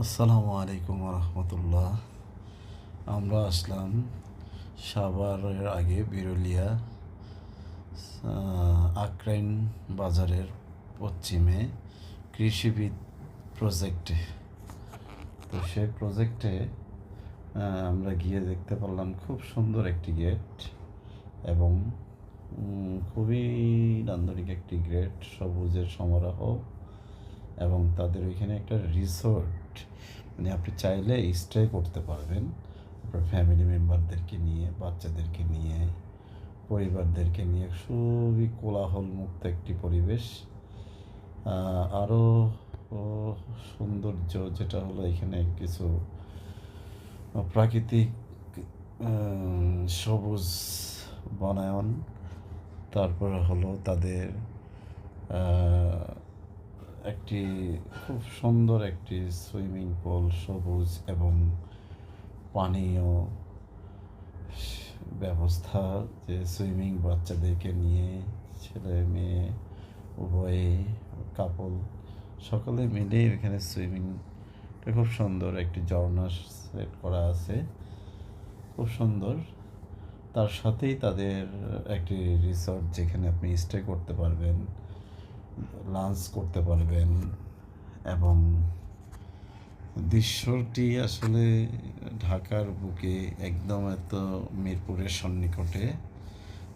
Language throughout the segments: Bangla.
আসসালামু আলাইকুম রহমতুল্লাহ। আমরা আসলাম সাভারের আগে বিরুলিয়া আক্রাইন বাজারের পশ্চিমে কৃষিবিদ প্রজেক্টে। তো সেই প্রজেক্টে আমরা গিয়ে দেখতে পারলাম খুব সুন্দর একটি গেট এবং খুবই নান্দনিক একটি গেট, সবুজের সমারোহ এবং তাদের ওইখানে একটা রিসোর্ট, মানে আপনি চাইলে স্টে করতে পারবেন আপনার ফ্যামিলি মেম্বারদেরকে নিয়ে, বাচ্চাদেরকে নিয়ে, পরিবারদেরকে নিয়ে। খুবই কোলাহলমুক্ত একটি পরিবেশ। আরও সৌন্দর্য যেটা হলো এখানে কিছু প্রাকৃতিক সবুজ বনায়ন, তারপরে হলো তাদের একটি খুব সুন্দর একটি সুইমিং পুল, সবুজ এবং পানীয় ব্যবস্থা, যে সুইমিং বাচ্চাদেরকে নিয়ে, ছেলে মেয়ে উভয়ে, কাপল সকলে মিলে এখানে সুইমিং খুব সুন্দর একটি ঝর্ণা সেট করা আছে, খুব সুন্দর। তার সাথেই তাদের একটি রিসর্ট যেখানে আপনি স্টে করতে পারবেন, লাঞ্চ করতে পারবেন এবং দৃশ্যটি আসলে ঢাকার বুকে একদম এত মিরপুরের সন্নিকটে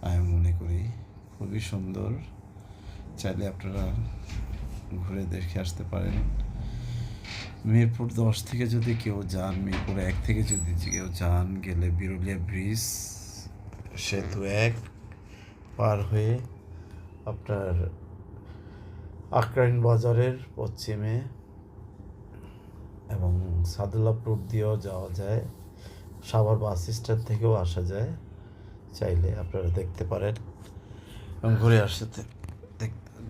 আমি মনে করি খুবই সুন্দর। চাইলে আপনারা ঘুরে দেখে আসতে পারেন। মিরপুর 10 থেকে যদি কেউ যান, মিরপুর 1 থেকে যদি কেউ যান, গেলে বিরুলিয়া ব্রিজ, সেতু 1 পার হয়ে আপনার আক্রাইন বাজারের পশ্চিমে এবং সাদুল্লাপুর দিয়েও যাওয়া যায়, সাভার বাস স্ট্যান্ড থেকেও আসা যায়। চাইলে আপনারা দেখতে পারেন এবং ঘুরে আসতে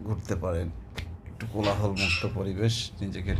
ঘুরতে পারেন। একটু কোলাহলমুক্ত পরিবেশ, নিজেকে